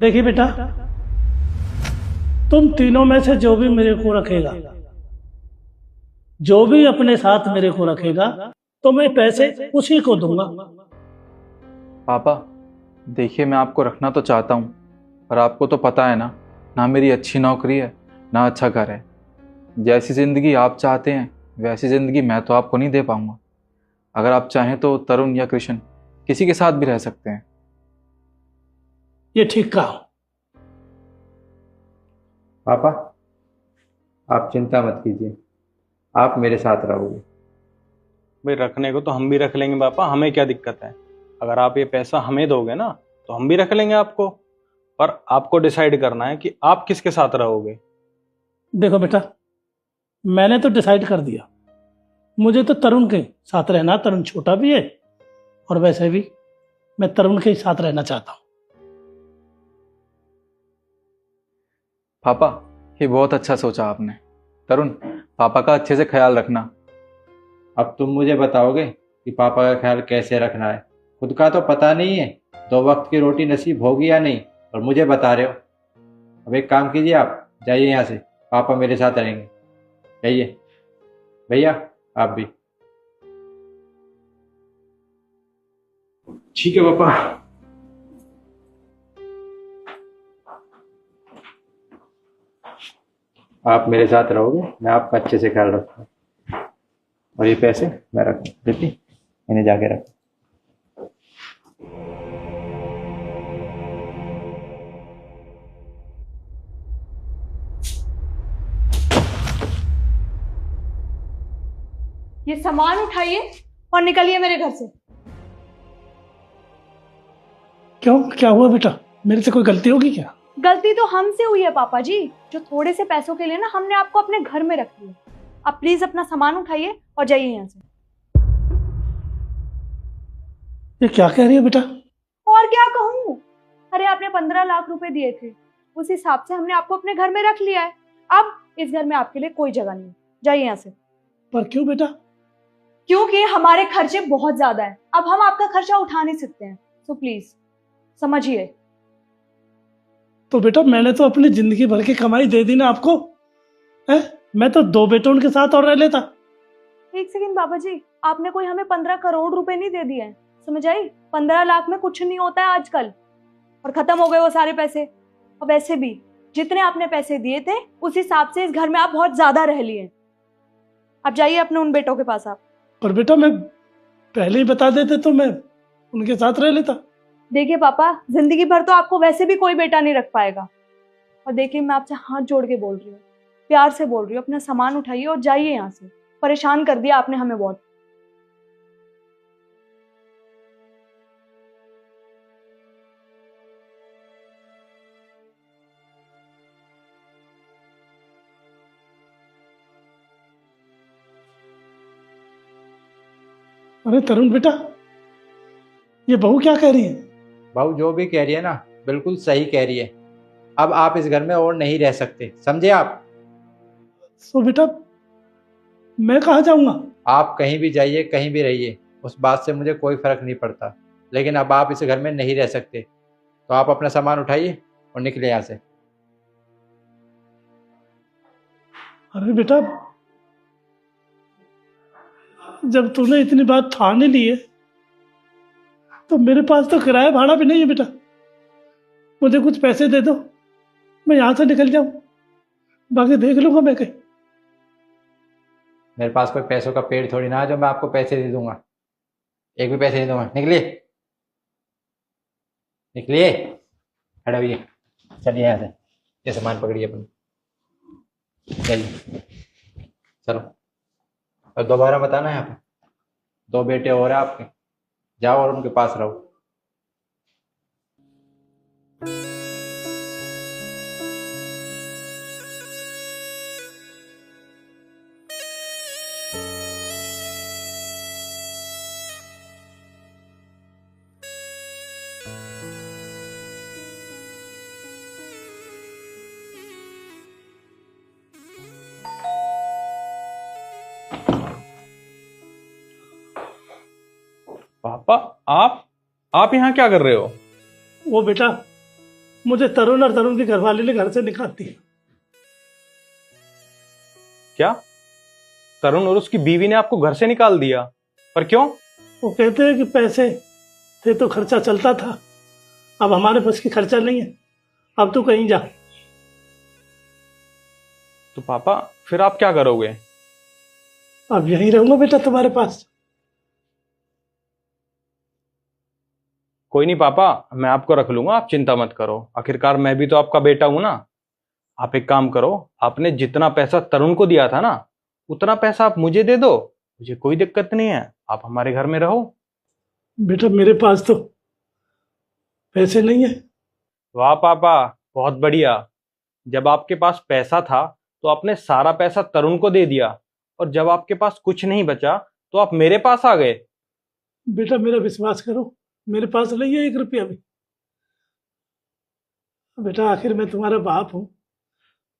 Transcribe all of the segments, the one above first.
देखिए बेटा, तुम तीनों में से जो भी मेरे को रखेगा, जो भी अपने साथ मेरे को रखेगा, तो मैं पैसे उसी को दूंगा। पापा देखिए, मैं आपको रखना तो चाहता हूँ, पर आपको तो पता है ना, ना मेरी अच्छी नौकरी है, ना अच्छा घर है। जैसी ज़िंदगी आप चाहते हैं वैसी ज़िंदगी मैं तो आपको नहीं दे पाऊँगा। अगर आप चाहें तो तरुण या कृष्ण किसी के साथ भी रह सकते हैं। ये ठीक कहा। पापा, आप चिंता मत कीजिए, आप मेरे साथ रहोगे। भाई रखने को तो हम भी रख लेंगे पापा, हमें क्या दिक्कत है। अगर आप ये पैसा हमें दोगे ना तो हम भी रख लेंगे आपको, पर आपको डिसाइड करना है कि आप किसके साथ रहोगे। देखो बेटा, मैंने तो डिसाइड कर दिया, मुझे तो तरुण के साथ रहना। तरुण छोटा भी है और वैसे भी मैं तरुण के साथ रहना चाहता हूँ। पापा ये बहुत अच्छा सोचा आपने। तरुण, पापा का अच्छे से ख्याल रखना। अब तुम मुझे बताओगे कि पापा का ख्याल कैसे रखना है। खुद का तो पता नहीं है, 2 वक्त की रोटी नसीब होगी या नहीं, और मुझे बता रहे हो। अब एक काम कीजिए, आप जाइए यहाँ से, पापा मेरे साथ रहेंगे। जाइए भैया, आप भी। ठीक है पापा। आप मेरे साथ रहोगे, मैं आपका अच्छे से ख्याल रखूँगा। और ये पैसे मैं रख देती, इन्हें जाके रख। ये सामान उठाइए और निकलिए मेरे घर से। क्यों, क्या हुआ बेटा? मेरे से कोई गलती होगी क्या? गलती तो हमसे हुई है पापा जी, जो थोड़े से पैसों के लिए ना हमने आपको अपने घर में रख लिया। आप प्लीज अपना सामान उठाइए और जाइए यहाँ से। ये क्या कह रही है बेटा? और क्या कहूँ, अरे आपने 15 लाख रुपए दिए थे, उस हिसाब से हमने आपको अपने घर में रख लिया है। अब इस घर में आपके लिए कोई जगह नहीं, जाइए यहाँ से। पर क्यों बेटा? क्योंकि हमारे खर्चे बहुत ज्यादा है, अब हम आपका खर्चा उठा नहीं सकते हैं, सो प्लीज समझिए। तो बेटा, मैंने तो अपनी जिंदगी भर की कमाई दे दी ना आपको। है, मैं तो 2 बेटों के साथ और रह लेता। एक सेकंड बाबा जी, आपने कोई हमें 15 करोड़ रुपए नहीं दे दिए हैं, समझ आई? 15 लाख में कुछ नहीं होता है आजकल, और खत्म हो गए वो सारे पैसे। और वैसे भी जितने आपने पैसे दिए थे उस हिसाब से इस घर में आप बहुत ज्यादा रह लिए। आप जाइए अपने उन बेटों के पास। आप पर बेटा, मैं पहले ही बता देते तो मैं उनके साथ रह लेता। देखिए पापा, जिंदगी भर तो आपको वैसे भी कोई बेटा नहीं रख पाएगा। और देखिए, मैं आपसे हाथ जोड़ के बोल रही हूँ, प्यार से बोल रही हूँ, अपना सामान उठाइए और जाइए यहाँ से। परेशान कर दिया आपने हमें बहुत। अरे तरुण बेटा, ये बहू क्या कह रही है? बहू जो भी कह रही है ना, बिल्कुल सही कह रही है। अब आप इस घर में और नहीं रह सकते, समझे आप? तो बेटा, मैं कहाँ जाऊंगा? आप कहीं भी जाइए, कहीं भी रहिए, उस बात से मुझे कोई फर्क नहीं पड़ता, लेकिन अब आप इस घर में नहीं रह सकते। तो आप अपना सामान उठाइए और निकले यहाँ से। अरे बेटा, जब तूने इतनी बात ठान ही ली है तो मेरे पास तो किराया भाड़ा भी नहीं है बेटा। मुझे कुछ पैसे दे दो, मैं यहाँ से निकल जाऊं, बाकी देख लूंगा मैं कहीं। मेरे पास कोई पैसों का पेड़ थोड़ी ना है जो मैं आपको पैसे दे दूंगा। एक भी पैसे नहीं दूंगा, निकलिए निकलिए, खड़े होइए, चलिए यहाँ से। ये सामान पकड़िए अपन, चलिए चलो। और दोबारा बताना यहाँ पे 2 बेटे और हैं आपके, जाओ और उनके पास रहो। पापा आप यहाँ क्या कर रहे हो? वो बेटा, मुझे तरुण और तरुण की घरवाली ने घर से निकाल दिया। क्या तरुण और उसकी बीवी ने आपको घर से निकाल दिया? पर क्यों? वो कहते हैं कि पैसे थे तो खर्चा चलता था, अब हमारे पास की खर्चा नहीं है, अब तू कहीं जा। तो पापा फिर आप क्या करोगे? अब यहीं रहूंगा बेटा तुम्हारे पास। कोई नहीं पापा, मैं आपको रख लूंगा, आप चिंता मत करो, आखिरकार मैं भी तो आपका बेटा हूं ना। आप एक काम करो, आपने जितना पैसा तरुण को दिया था ना, उतना पैसा आप मुझे दे दो, मुझे कोई दिक्कत नहीं है, आप हमारे घर में रहो। बेटा मेरे पास तो पैसे नहीं है। वाह पापा, बहुत बढ़िया। जब आपके पास पैसा था तो आपने सारा पैसा तरुण को दे दिया, और जब आपके पास कुछ नहीं बचा तो आप मेरे पास आ गए। बेटा मेरा विश्वास करो, मेरे पास नहीं है 1 रुपया भी। बेटा आखिर मैं तुम्हारा बाप हूँ।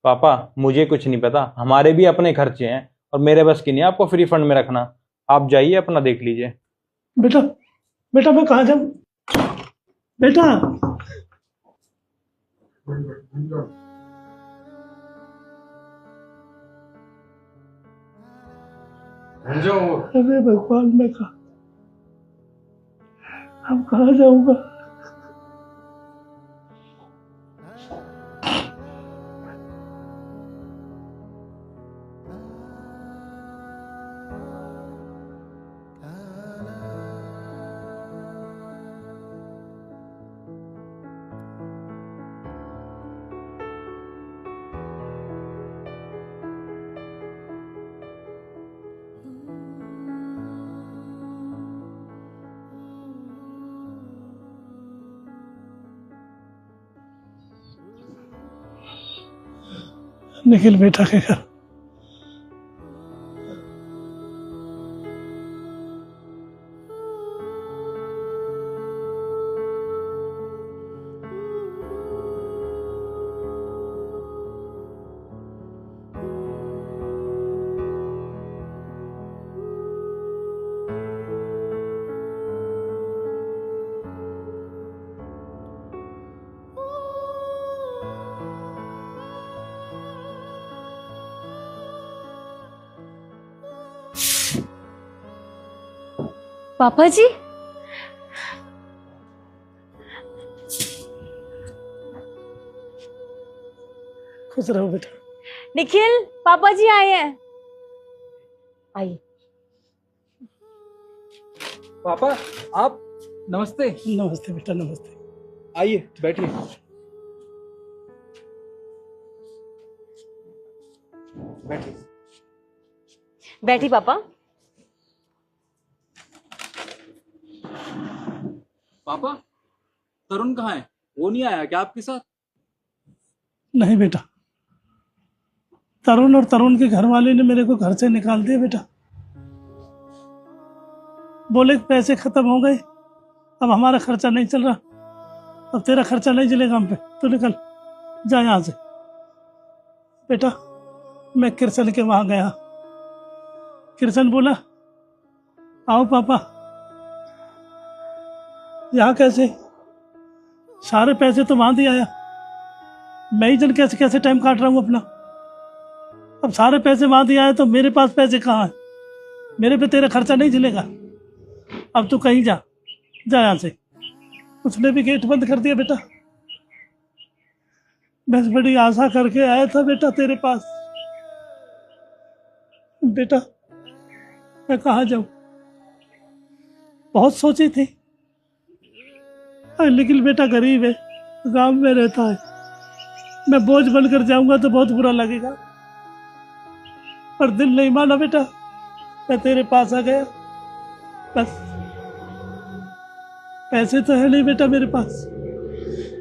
पापा मुझे कुछ नहीं पता, हमारे भी अपने खर्चे हैं, और मेरे बस की नहीं आपको फ्री फंड में रखना। आप जाइए, अपना देख लीजिए। बेटा बेटा मैं कहाँ जाऊँ बेटा? अरे भगवान मैं कहा, अब कहाँ जाऊंगा? निखिल बेटा के घर। पापा जी, खुश रहो बेटा। निखिल पापा जी आए हैं। आइए। पापा आप, नमस्ते। नमस्ते बेटा, नमस्ते। आइए बैठिए। बैठिए। बैठी पापा। पापा तरुण कहाँ है? वो नहीं आया क्या आपके साथ? नहीं बेटा, तरुण और तरुण के घर वाले ने मेरे को घर से निकाल दिया बेटा। बोले कि पैसे खत्म हो गए, अब हमारा खर्चा नहीं चल रहा, अब तेरा खर्चा नहीं चलेगा हम पे, तू निकल जा यहाँ से। बेटा मैं किरसन के वहां गया, किरसन बोला आओ पापा। यहाँ कैसे, सारे पैसे तो वहां दे आया, मैं ही जन कैसे कैसे टाइम काट रहा हूँ अपना। अब सारे पैसे वहां दे आए तो मेरे पास पैसे कहाँ हैं? मेरे पे तेरा खर्चा नहीं चलेगा, अब तू कहीं जा यहाँ से। उसने भी गेट बंद कर दिया बेटा। मैं बड़ी आशा करके आया था बेटा तेरे पास। बेटा मैं कहाँ जाऊं, बहुत सोची थी, लेकिन बेटा गरीब है, गांव में रहता है, मैं बोझ बनकर जाऊंगा तो बहुत बुरा लगेगा, पर दिल नहीं माना बेटा, मैं तेरे पास आ गया। बस पैसे तो है नहीं बेटा मेरे पास,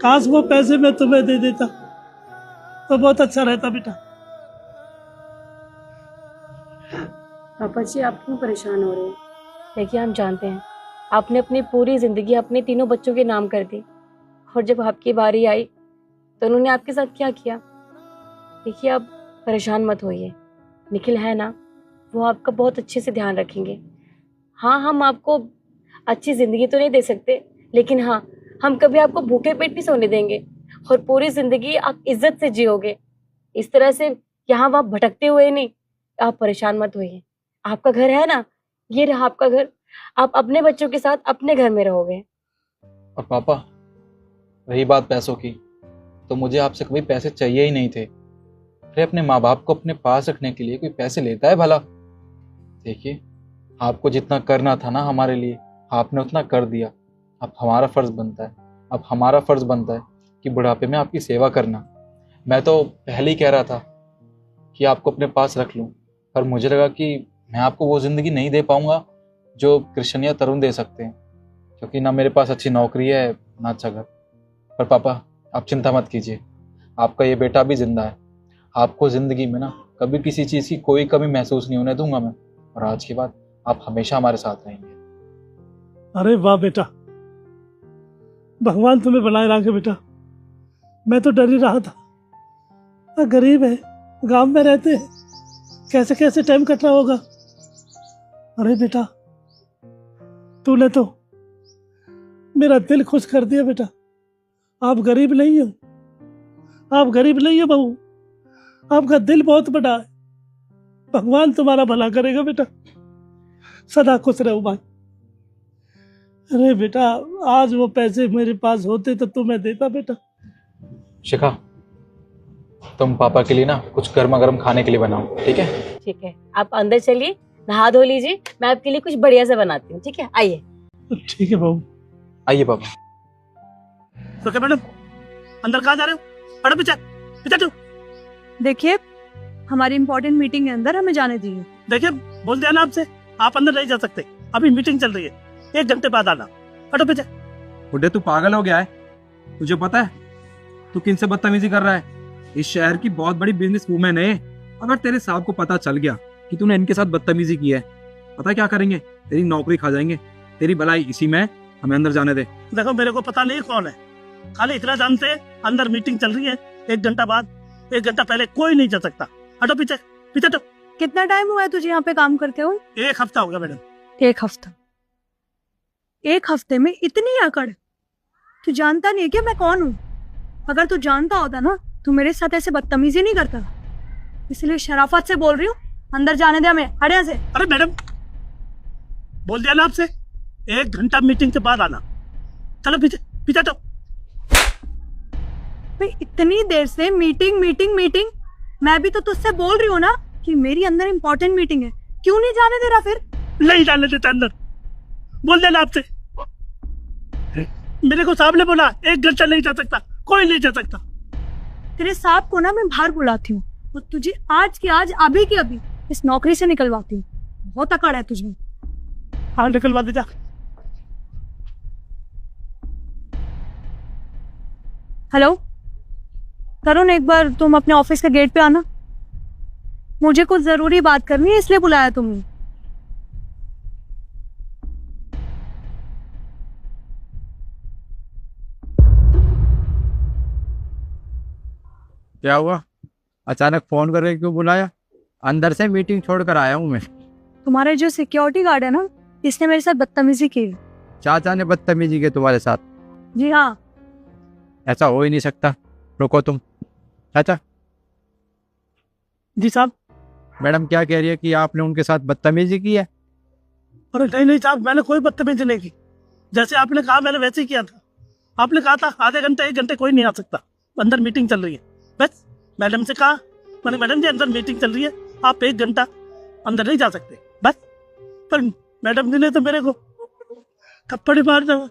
काश वो पैसे मैं तुम्हें दे देता तो बहुत अच्छा रहता बेटा। पापा जी आप क्यों परेशान हो रहे हैं? देखिए हम जानते हैं आपने अपनी पूरी जिंदगी अपने तीनों बच्चों के नाम कर दी, और जब आपकी बारी आई तो उन्होंने आपके साथ क्या किया। देखिए आप परेशान मत होइए, निखिल है ना, वो आपका बहुत अच्छे से ध्यान रखेंगे। हाँ हम आपको अच्छी जिंदगी तो नहीं दे सकते, लेकिन हाँ हम कभी आपको भूखे पेट नहीं सोने देंगे, और पूरी जिंदगी आप इज्जत से जियोगे। इस तरह से यहाँ वहाँ भटकते हुए नहीं। आप परेशान मत होइए, आपका घर है ना, ये रहा आपका घर। आप अपने बच्चों के साथ अपने घर में रहोगे। और पापा, रही बात पैसों की, तो मुझे आपसे कभी पैसे चाहिए ही नहीं थे। अरे अपने माँ बाप को अपने पास रखने के लिए कोई पैसे लेता है भला? देखिए, आपको जितना करना था ना हमारे लिए, आपने उतना कर दिया। अब हमारा फर्ज बनता है कि बुढ़ापे में आपकी सेवा करना। मैं तो पहले ही कह रहा था कि आपको अपने पास रख लूं, पर मुझे लगा कि मैं आपको वो जिंदगी नहीं दे पाऊंगा जो कृष्ण या तरुण दे सकते हैं, क्योंकि ना मेरे पास अच्छी नौकरी है ना अच्छा घर। पर पापा, आप चिंता मत कीजिए, आपका ये बेटा भी जिंदा है। आपको जिंदगी में ना कभी किसी चीज की कोई कमी महसूस नहीं होने दूंगा मैं, और आज के बाद आप हमेशा हमारे साथ रहेंगे। अरे वाह बेटा, भगवान तुम्हें बनाए रखे बेटा। मैं तो डर ही रहा था, गरीब है, गांव में रहते हैं, कैसे कैसे टाइम कट रहा होगा। अरे बेटा, तूने तो मेरा दिल खुश कर दिया बेटा। आप गरीब नहीं हो, बहू, आपका दिल बहुत बड़ा है। भगवान तुम्हारा भला करेगा बेटा, सदा खुश रहो भाई। अरे बेटा, आज वो पैसे मेरे पास होते तो तुम्हें देता बेटा। शिखा, तुम पापा के लिए ना कुछ गर्मा गर्म खाने के लिए बनाओ, ठीक है? ठीक है, आप अंदर चलिए, नहा धो लीजिए, मैं आपके लिए कुछ बढ़िया से बनाती हूँ। ठीक है, आइए। ठीक है बहू। आइए पापा। तो क्या मैडम, अंदर कहाँ जा रहे हो? हटो पीछे, पीछे हटो। देखिए, हमारी इंपॉर्टेंट मीटिंग है, अंदर हमें जाने दीजिए। देखिए, बोल दिया ना आपसे, आप अंदर नहीं जा सकते, अभी मीटिंग चल रही है, 1 घंटे बाद आना। हटो पीछे। बुड्ढे, तू पागल हो गया है? तुझे पता है तू किनसे बदतमीजी कर रहा है? इस शहर की बहुत बड़ी बिजनेस वूमेन है। अगर तेरे साहब को पता चल गया कि तूने इनके साथ बदतमीजी की है, पता क्या करेंगे? तेरी नौकरी खा जाएंगे। तेरी भलाई इसी में, हमें अंदर जाने दे। देखो, मेरे को पता नहीं कौन है, खाली इतना जानते हैं अंदर मीटिंग चल रही है, 1 घंटा बाद, 1 घंटा पहले कोई नहीं जा सकता। हटो पीछे, पीछे हटो। कितना टाइम हुआ है तुझे यहाँ पे काम करते हो? 1 हफ्ता हो गया मैडम। 1 हफ्ता? 1 हफ्ते में इतनी अकड़? तू जानता नहीं है क्या मैं कौन हूँ? अगर तू जानता होता ना तो मेरे साथ ऐसे बदतमीजी नहीं करता। इसलिए शराफत से बोल रही हूँ, अंदर जाने दे हमें, हट यहाँ से। अरे मैडम, बोल दिया ना आपसे, 1 घंटा मीटिंग के बाद आना। चलो पीछे, पीछे हटो। भाई, इतनी देर से मीटिंग मीटिंग मीटिंग, मैं भी तो तुझसे बोल रही हूँ ना कि मेरी अंदर इंपॉर्टेंट मीटिंग है, क्यों नहीं जाने दे रहा फिर? नहीं जाने देता अंदर, बोल देना आपसे। मेरे को साहब ने बोला 1 घंटा नहीं जा सकता, कोई नहीं जा सकता। तेरे साहब को ना मैं बाहर बुलाती हूँ और तुझे आज की आज, अभी की अभी इस नौकरी से निकलवाती हूँ। बहुत अकड़ है तुझे। हाँ, निकलवा दे जा। हेलो तरुण, एक बार तुम अपने ऑफिस के गेट पे आना, मुझे कुछ जरूरी बात करनी है, इसलिए बुलाया तुमने। क्या हुआ? अचानक फोन करके क्यों बुलाया? अंदर से मीटिंग छोड़ कर आया हूँ मैं। तुम्हारे जो सिक्योरिटी गार्ड है ना, इसने मेरे साथ बदतमीजी की है। चाचा ने बदतमीजी की तुम्हारे साथ? जी हाँ। ऐसा हो ही नहीं सकता। रुको तुम। चाचा। जी साहब। मैडम क्या कह रही है कि आपने उनके साथ बदतमीजी की है? अरे नहीं नहीं साहब, मैंने कोई बदतमीजी नहीं की। जैसे आपने कहा मैंने वैसे ही किया था। आपने कहा था आधे घंटे 1 घंटे कोई नहीं आ सकता, अंदर मीटिंग चल रही है। बस मैडम से कहा, मैंने मैडम जी अंदर मीटिंग चल रही है, आप 1 घंटा अंदर नहीं जा सकते, बस। पर मैडम जी ने तो मेरे को थप्पड़ मार दिया।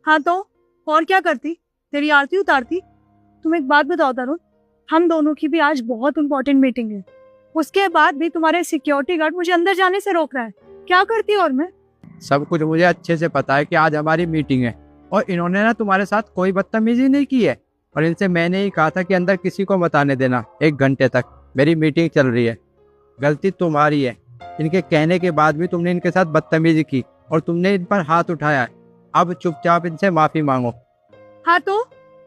हाँ तो और क्या करती, तेरी आरती उतारती। तुम एक बात बताओ तरुण, हम दोनों की भी आज बहुत इंपॉर्टेंट मीटिंग है, उसके बाद भी तुम्हारे सिक्योरिटी गार्ड मुझे अंदर जाने से रोक रहा है। क्या करती और मैं? सब कुछ मुझे अच्छे से पता है कि आज हमारी मीटिंग है और इन्होंने ना तुम्हारे साथ कोई बदतमीजी नहीं की है। और इनसे मैंने ही कहा था कि अंदर किसी को मत आने देना, 1 घंटे तक मेरी मीटिंग चल रही है। गलती तुम्हारी है, इनके कहने के बाद भी तुमने इनके साथ बदतमीजी की और तुमने इन पर हाथ उठाया है। अब चुपचाप इनसे माफी मांगो। हाँ तो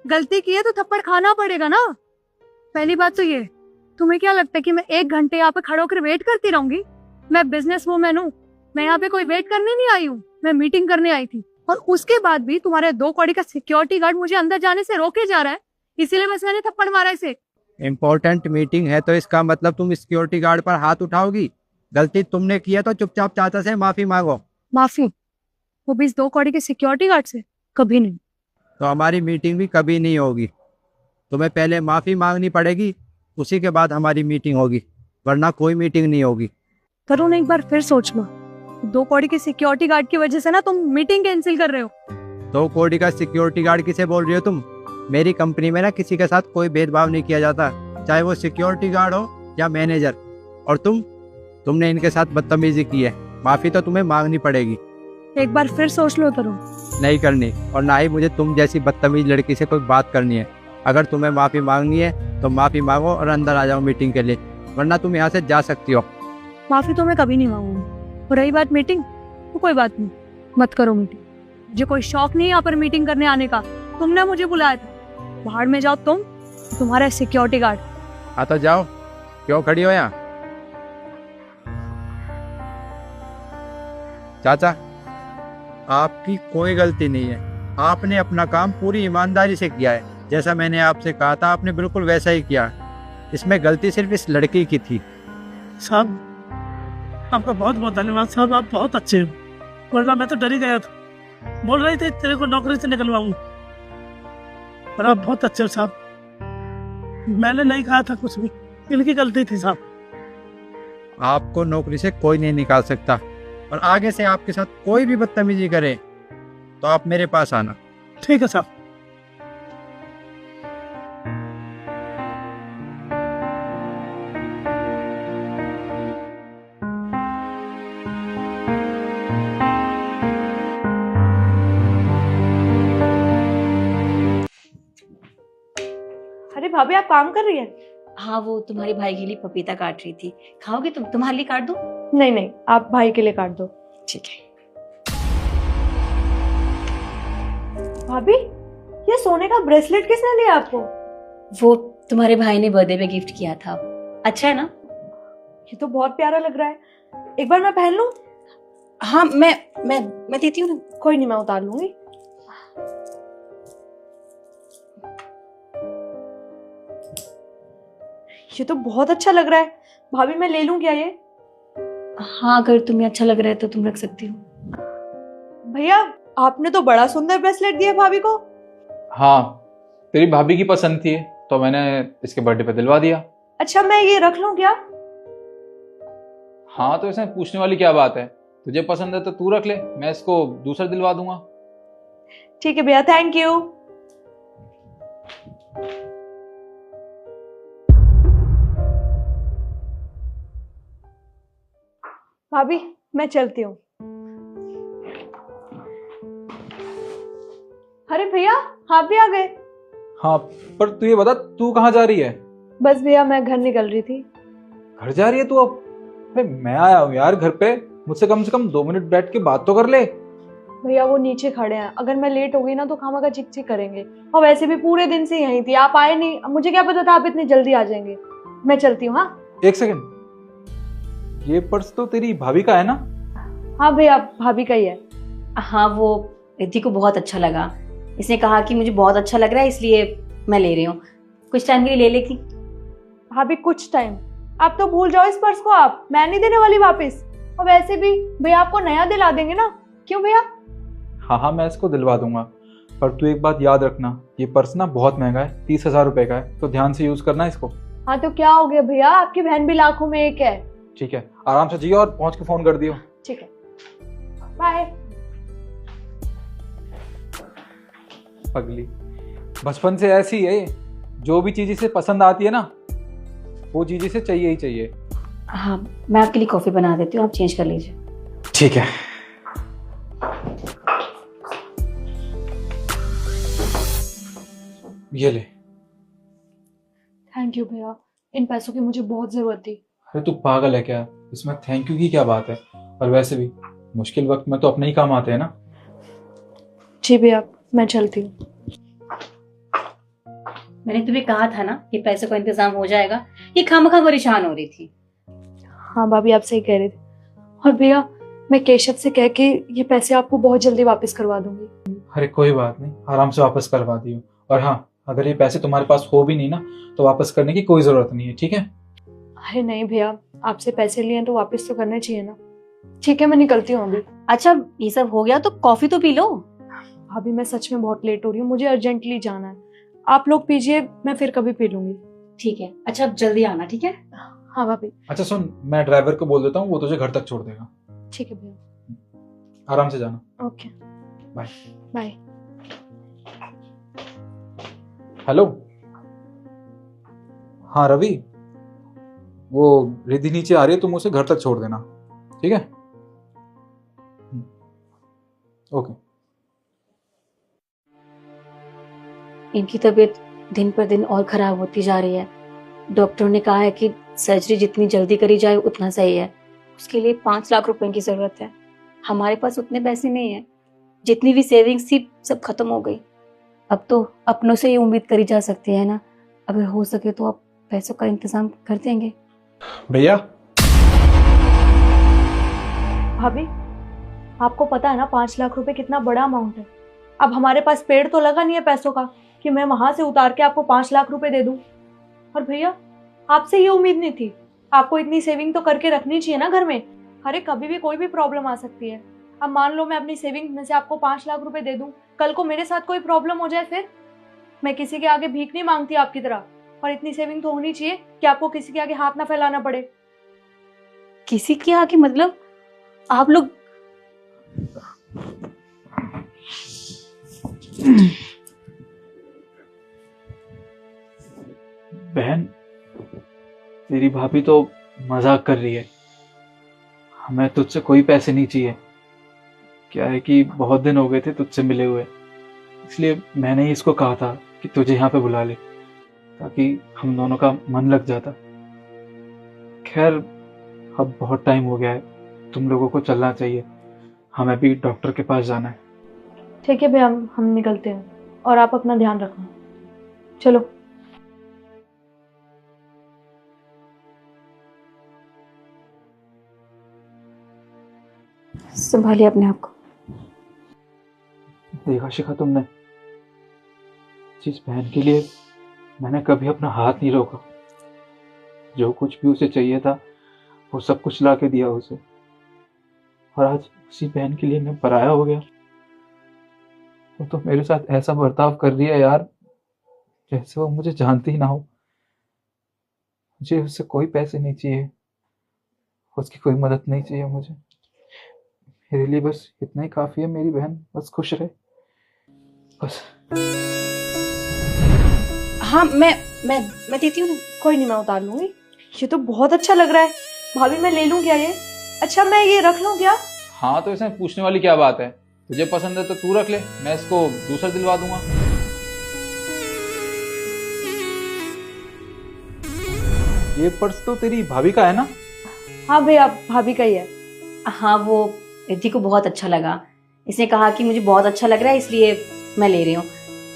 गलती की है तो थप्पड़ खाना पड़ेगा ना। पहली बात तो ये, तुम्हें क्या लगता है कि मैं 1 घंटे यहाँ पे खड़े होकर वेट करती रहूंगी? मैं बिजनेस वूमेन हूँ, मैं यहाँ पे कोई वेट करने नहीं आई हूँ, मैं मीटिंग करने आई थी। और उसके बाद भी तुम्हारे 2 कौड़ी का सिक्योरिटी गार्ड मुझे अंदर जाने से रोके जा रहा है। इसीलिए बस मैंने थप्पड़ मारा इसे। इम्पोर्टेंट मीटिंग है तो इसका मतलब तुम सिक्योरिटी गार्ड पर हाथ उठाओगी? गलती तुमने की है तो चुपचाप चाचा से माफी मांगो। माफी? वो भी इस 2 कौड़ी के सिक्योरिटी गार्ड से? कभी नहीं। तो हमारी मीटिंग भी कभी नहीं होगी। तुम्हें पहले माफी मांगनी पड़ेगी, उसी के बाद हमारी मीटिंग होगी, वरना कोई मीटिंग नहीं होगी। तरुण एक बार फिर सोच लो, 2 कौड़ी के सिक्योरिटी गार्ड की वजह से ना तुम मीटिंग कैंसिल कर रहे हो। 2 करोड़ का सिक्योरिटी गार्ड किसे बोल रही हो तुम? मेरी कंपनी में ना किसी के साथ कोई भेदभाव नहीं किया जाता, चाहे वो सिक्योरिटी गार्ड हो या मैनेजर। और तुमने इनके साथ बदतमीजी की है, माफी तो तुम्हें मांगनी पड़ेगी। एक बार फिर सोच लो तरुण। नहीं करनी, और ना ही मुझे तुम जैसी बदतमीज लड़की से कोई बात करनी है। अगर तुम्हें माफी मांगनी है तो माफी मांगो और अंदर आ जाओ मीटिंग के लिए, वरना तुम यहाँ से जा सकती हो। माफी तो मैं कभी नहीं मांगूंगी। और रही बात मीटिंग, तो कोई बात नहीं, मत करो मीटिंग। मुझे कोई शौक नहीं है यहाँ पर मीटिंग करने आने का। तुमने मुझे बुलाया था, बाहर में जाओ तुम, तुम्हारा सिक्योरिटी गार्ड। हाँ तो जाओ, क्यों खड़ी हो यहाँ? चाचा, आपकी कोई गलती नहीं है। आपने अपना काम पूरी ईमानदारी से किया है, जैसा मैंने आपसे कहा था आपने बिल्कुल वैसा ही किया। इसमें गलती सिर्फ इस लड़की की थी। साहब आपका बहुत बहुत धन्यवाद साहब, आप बहुत अच्छे हो, वरना मैं तो डर ही गया था। बोल रहे थे तेरे को नौकरी से निकलवाऊंगा, पर आप बहुत अच्छे हो साहब। मैंने नहीं कहा था कुछ भी, इनकी गलती थी साहब। आपको नौकरी से कोई नहीं निकाल सकता, और आगे से आपके साथ कोई भी बदतमीजी करे तो आप मेरे पास आना। ठीक है साहब। अरे भाभी आप काम कर रही है? हाँ, वो तुम्हारे भाई के लिए पपीता काट रही थी। खाओगे तुम? तुम्हारे लिए काट दूं? नहीं नहीं, आप भाई के लिए काट दो। ठीक है। भाभी ये सोने का ब्रेसलेट किसने दिया आपको? वो तुम्हारे भाई ने बर्थडे पे गिफ्ट किया था। अच्छा है ना? ये तो बहुत प्यारा लग रहा है, एक बार मैं पहन लूं? हाँ, मैं देती हूँ ना। कोई नहीं, मैं उतार लूंगी। ये तो बहुत अच्छा लग रहा है भाभी, मैं ले लूं क्या ये? हाँ, अगर तुम्हें अच्छा लग रहा है तो तुम रख सकती हो। भैया आपने तो बड़ा सुंदर ब्रेसलेट दिया भाभी को। हाँ, तेरी भाभी की पसंद थी तो मैंने इसके बर्थडे पे दिलवा दिया। अच्छा मैं ये रख लूं क्या? हाँ, तो इसमें पूछने वाली क्या बात है? तुझे पसंद है तो तू रख ले, मैं इसको दूसरा दिलवा दूंगा। ठीक है भैया, थैंक यू। भाभी मैं चलती हूँ। अरे भैया आप भी आ गए? हाँ, पर तू ये बता तू कहाँ जा रही है? बस भैया मैं घर निकल रही थी। घर जा रही है तू अब? अरे मैं आया हूँ यार घर पे, मुझसे कम से कम 2 मिनट बैठ के बात तो कर ले। भैया वो नीचे खड़े हैं, अगर मैं लेट हो गई ना तो खामा का चिक चिक करेंगे, और वैसे भी पूरे दिन से यहीं थी, आप आए नहीं। अब मुझे क्या पता था आप इतनी जल्दी आ जाएंगे। मैं चलती हूँ। हाँ एक सेकंड, ये पर्स तो तेरी भाभी का है ना? हाँ भैया भाभी का ही है। हाँ, वो रिद्धि को बहुत अच्छा लगा। इसने कहा कि मुझे बहुत अच्छा लग रहा है इसलिए मैं ले रही हूँ। कुछ टाइम के लिए ले लेती। भाभी कुछ टाइम? आप तो भूल जाओ इस पर्स को, आप मैं नहीं देने वाली वापस। और वैसे भी भैया आपको नया दिला देंगे ना, क्यों भैया? हाँ, मैं इसको दिलवा दूंगा, पर तू एक बात याद रखना, ये पर्स ना बहुत महंगा है, 30,000 रुपए का है, तो ध्यान से यूज करना इसको। हाँ तो क्या हो गया भैया, आपकी बहन भी लाखों में एक है। ठीक है, आराम से जियो और पहुंच के फोन कर दियो। ठीक है, बाय। पगली बचपन से ऐसी है, जो भी चीज इसे पसंद आती है ना वो चीज इसे चाहिए ही चाहिए। हाँ, मैं आपके लिए कॉफी बना देती हूँ, आप चेंज कर लीजिए। ठीक है। ये ले। थैंक यू भैया, इन पैसों की मुझे बहुत जरूरत थी। अरे तू पागल है क्या? इसमें थैंक यू की क्या बात है? और वैसे भी मुश्किल वक्त में तो अपने ही काम आते हैं ना। जी भैया मैं चलती हूँ। मैंने तुम्हें कहा था ना ये पैसे का इंतजाम हो जाएगा। ये खामखा परेशान हो रही थी। हाँ भाभी आप सही कह रहे थे। और भैया मैं केशव से कह के ये पैसे आपको बहुत जल्दी वापस करवा दूंगी। अरे कोई बात नहीं, आराम से वापस करवा दियो। और हाँ, अगर ये पैसे तुम्हारे पास हो भी नहीं ना तो वापस करने की कोई जरूरत नहीं है, ठीक है? अरे नहीं भैया, आपसे पैसे लिए हैं तो वापस तो करने चाहिए ना। ठीक है, मैं निकलती हूँ अभी। अच्छा ये सब हो गया तो कॉफी तो पी लो। भाभी मैं सच में बहुत लेट हो रही हूँ, मुझे अर्जेंटली जाना है। आप लोग पीजिए, मैं फिर कभी पी लूंगी। ठीक है, अच्छा अब जल्दी आना, ठीक है? हाँ भाभी। अच्छा सुन, मैं ड्राइवर को बोल देता हूँ, वो तुझे घर तक छोड़ देगा। ठीक है भैया। आराम से जाना। Okay, bye. बाय। हेलो, हाँ रवि, वो रिद्धि नीचे आ रही है, तुम उसे घर तक छोड़ देना, ठीक है? ओके। इनकी तबीयत दिन पर दिन और खराब होती जा रही है। डॉक्टर ने कहा है कि सर्जरी जितनी जल्दी करी जाए उतना सही है। उसके लिए 5 लाख रुपए की जरूरत है। हमारे पास उतने पैसे नहीं है। जितनी भी सेविंग्स थी सब खत्म हो गई। अब तो अपनों से ही उम्मीद करी जा सकती है ना। अगर हो सके तो आप पैसों का इंतजाम कर देंगे। भैया भाभी, आपको पता है ना 5 लाख रुपए कितना बड़ा अमाउंट है। अब हमारे पास पेड़ तो लगा नहीं है पैसों का कि मैं वहां से उतार के आपको 5 लाख रुपए दे दूं। और भैया, आपसे ये उम्मीद नहीं थी। आपको इतनी सेविंग तो करके रखनी चाहिए ना घर में। अरे कभी भी कोई भी प्रॉब्लम आ सकती है। अब मान लो मैं अपनी सेविंग में से आपको 5 लाख रुपए दे दूं, कल को मेरे साथ कोई प्रॉब्लम हो जाए फिर? मैं किसी के आगे भीख नहीं मांगती आपकी तरह, और इतनी सेविंग तो होनी चाहिए कि आपको किसी के आगे हाथ ना फैलाना पड़े। किसी के आगे मतलब? आप लोग बहन, तेरी भाभी तो मजाक कर रही है। हमें तुझसे कोई पैसे नहीं चाहिए। क्या है कि बहुत दिन हो गए थे तुझसे मिले हुए, इसलिए मैंने ही इसको कहा था कि तुझे यहाँ पे बुला ले, ताकि हम दोनों का मन लग जाता। खैर, अब बहुत टाइम हो गया है, तुम लोगों को चलना चाहिए। हमें भी डॉक्टर के पास जाना है। ठीक है भैया, हम निकलते हैं, और आप अपना ध्यान रखना। चलो। संभालिए अपने आप को। देखा शिखा तुमने, जिस बहन के लिए मैंने कभी अपना हाथ नहीं रोका, जो कुछ भी उसे चाहिए था वो सब कुछ ला के दिया उसे, और आज उसी बहन के लिए मैं पराया हो गया। वो तो मेरे साथ ऐसा बर्ताव कर रही है यार, जैसे वो मुझे जानती ही ना हो। मुझे उससे कोई पैसे नहीं चाहिए, उसकी कोई मदद नहीं चाहिए मुझे। मेरे लिए बस इतना ही काफी है, मेरी बहन बस खुश रहे, बस। हाँ मैं देती हूँ ना। कोई नहीं, मैं उतार लूंगी। ये तो बहुत अच्छा लग रहा है। भाभी मैं ले लूं क्या ये? अच्छा मैं ये रख लूं क्या? हाँ, तो इसमें पूछने वाली क्या बात है? तुझे पसंद है तो तू रख ले, मैं इसको दूसरा दिलवा दूंगा। ये पर्स तो तेरी भाभी का है ना? हाँ भैया, भाभी का ही है। हाँ, वो रिद्धि को बहुत अच्छा लगा। इसने कहा कि मुझे बहुत अच्छा लग रहा है, इसलिए मैं ले रही हूँ।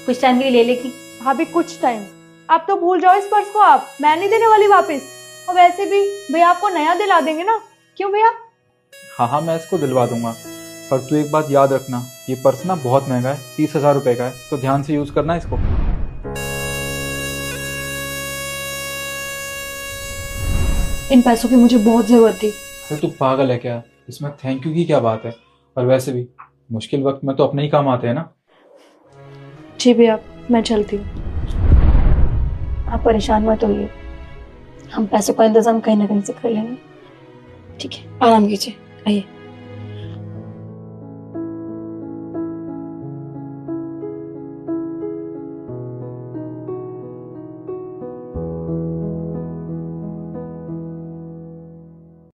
कुछ टाइम के लिए ले लेगी। भाभी कुछ टाइम? आप तो भूल जाओ इस पर्स को, आप मैं नहीं देने वाली वापस। और वैसे भी भैया आपको नया दिला देंगे ना, क्यों भैया? हाँ, मैं इसको दिलवा दूंगा, पर तू एक बात याद रखना, ये पर्स ना बहुत महंगा है, 30,000 रुपए का है, तो ध्यान से यूज करना इसको। इन पैसों की मुझे बहुत जरूरत थी। अरे तू पागल है क्या? इसमें थैंक यू की क्या बात है? और वैसे भी मुश्किल वक्त में तो अपने ही काम आते हैं ना। जी भैया, मैं चलती हूँ। आप परेशान मत होइए, हम पैसों का इंतजाम कहीं ना कहीं से कर लेंगे। ठीक है, आराम कीजिए, आइए।